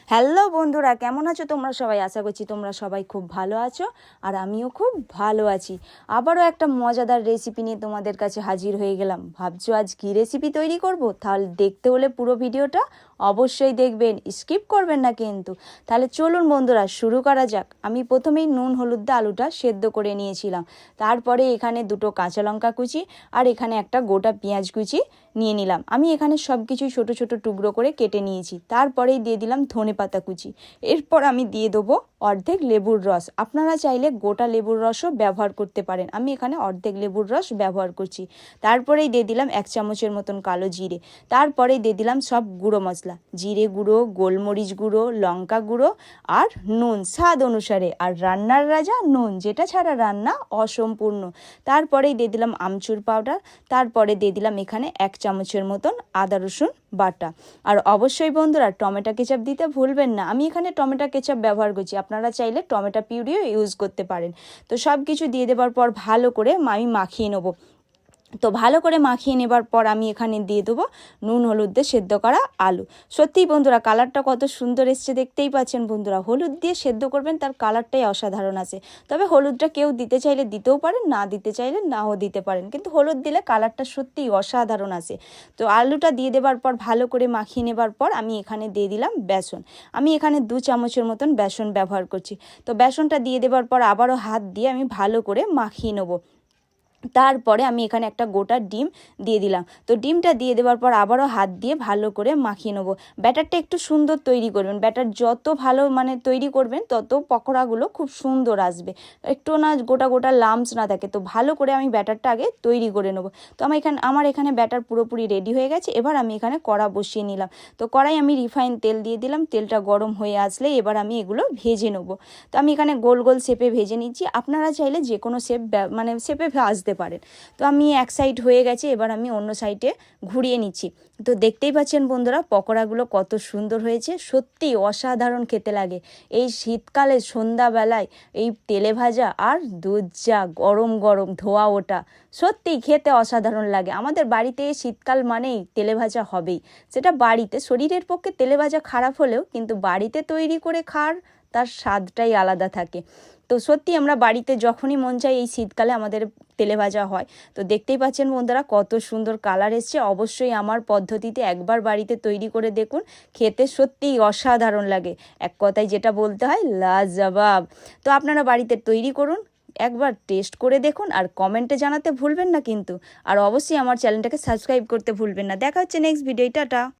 Hello বন্ধুরা, কেমন আছো তোমরা সবাই? আশা করছি তোমরা সবাই খুব ভালো আছো আর আমিও খুব ভালো আছি। আবারও একটা মজাদার রেসিপি নিয়ে তোমাদের কাছে হাজির হয়ে গেলাম। ভাবছো আজ কী রেসিপি তৈরি করব? তাহলে দেখতে হলে পুরো ভিডিওটা অবশ্যই দেখবেন, স্কিপ করবেন না কিন্তু। তাহলে চলুন বন্ধুরা, শুরু করা যাক। আমি প্রথমেই নুন হলুদ দিয়ে আলুটা সেদ্ধ করে নিয়েছিলাম। তারপরে এখানে দুটো কাঁচা লঙ্কা কুচি আর এখানে একটা গোটা পেঁয়াজ কুচি নিয়ে নিলাম। আমি এখানে সব কিছুই ছোটো ছোটো টুকরো করে কেটে নিয়েছি। তারপরেই দিয়ে দিলাম ধনেপাতা কুচি। এরপর আমি দিয়ে দেবো অর্ধেক লেবুর রস। আপনারা চাইলে গোটা লেবুর রসও ব্যবহার করতে পারেন, আমি এখানে অর্ধেক লেবুর রস ব্যবহার করছি। তারপরেই দিয়ে দিলাম 1 চামচের মতন কালো জিরে। তারপরেই দিয়ে দিলাম সব গুঁড়ো মশলা, জিরে গুঁড়ো, গোলমরিচ গুঁড়ো, লঙ্কা গুঁড়ো আর নুন স্বাদ অনুসারে। আর রান্নার রাজা নুন, যেটা ছাড়া রান্না অসম্পূর্ণ। তারপরেই দিয়ে দিলাম আমচুর পাউডার। তারপরে দিয়ে দিলাম এখানে 1 চামচের মতন আদা রসুন বাটা। আর অবশ্যই বন্ধুরা টমেটো কেচাপ দিতে ভুলবেন না, আমি এখানে টমেটো কেচাপ ব্যবহার করছি, আপনারা চাইলে টমেটো পিউরিও ইউজ করতে পারেন। তো সব কিছু দিয়ে দেওয়ার পর ভালো করে আমি মাখিয়ে নেবো। তো ভালো করে মাখিয়ে নেবার পর আমি এখানে দিয়ে দেবো নুন হলুদ দিয়ে সেদ্ধ করা আলু। সত্যিই বন্ধুরা কালারটা কত সুন্দর এসছে, দেখতেই পাচ্ছেন বন্ধুরা। হলুদ দিয়ে সেদ্ধ করবেন, তার কালারটাই অসাধারণ আছে। তবে হলুদটা কেউ দিতে চাইলে দিতেও পারেন, না দিতে চাইলে নাও দিতে পারেন, কিন্তু হলুদ দিলে কালারটা সত্যিই অসাধারণ আছে। তো আলুটা দিয়ে দেবার পর ভালো করে মাখিয়ে নেবার পর আমি এখানে দিয়ে দিলাম বেসন। আমি এখানে 2 চামচের মতন বেসন ব্যবহার করছি। তো বেসনটা দিয়ে দেবার পর আবারও হাত দিয়ে আমি ভালো করে মাখিয়ে নেবো। তারপরে আমি এখানে একটা গোটা ডিম দিয়ে দিলাম। তো ডিমটা দিয়ে দেওয়ার পর আবারও হাত দিয়ে ভালো করে মাখিয়ে নেবো। ব্যাটারটা একটু সুন্দর তৈরি করবেন, ব্যাটার যত ভালো তৈরি করবেন তত পকোড়াগুলো খুব সুন্দর আসবে, একটু না গোটা গোটা লাম্পস না থাকে। তো ভালো করে আমি ব্যাটারটা আগে তৈরি করে নেবো। তো আমার এখানে ব্যাটার পুরোপুরি রেডি হয়ে গেছে। এবার আমি এখানে কড়া বসিয়ে নিলাম। তো কড়াই আমি রিফাইন তেল দিয়ে দিলাম। তেলটা গরম হয়ে আসলে এবার আমি এগুলো ভেজে নেবো। তো আমি এখানে গোল গোল শেপে ভেজে নিচ্ছি, আপনারা চাইলে যে কোনো শেপে ভাজতে পারেন। তো আমি এক সাইড হয়ে গেছে, এবার আমি অন্য সাইডে ঘুরিয়ে নিচ্ছি। তো দেখতেই পাচ্ছেন বন্ধুরা পকোড়াগুলো কত সুন্দর হয়েছে, সত্যি অসাধারণ খেতে লাগে। এই শীতকালে সন্ধ্যাবেলায় এই তেলে ভাজা আর দুধ চা গরম গরম ধোয়া ওটা সত্যিই খেতে অসাধারণ লাগে। আমাদের বাড়িতে শীতকাল মানেই তেলে ভাজা হবেই। সেটা বাড়িতে শরীরের পক্ষে তেলে ভাজা খারাপ হলেও কিন্তু বাড়িতে তৈরি করে খাওয়ার তার স্বাদটাই আলাদা থাকে। তো সত্যি আমরা বাড়িতে যখনই মন চাই এই শীতকালে আমাদের তেলে ভাজা হয়। তো দেখতেই পাচ্ছেন বন্ধুরা কত সুন্দর কালার এসছে। অবশ্যই আমার পদ্ধতিতে একবার বাড়িতে তৈরি করে দেখুন, খেতে সত্যিই অসাধারণ লাগে। এক কথায় যেটা বলতে হয় লাজবাব। তো আপনারা বাড়িতে তৈরি করুন, একবার টেস্ট করে দেখুন আর কমেন্টে জানাতে ভুলবেন না কিন্তু। আর অবশ্যই আমার চ্যানেলটাকে সাবস্ক্রাইব করতে ভুলবেন না। দেখা হচ্ছে নেক্সট ভিডিও। টাটা।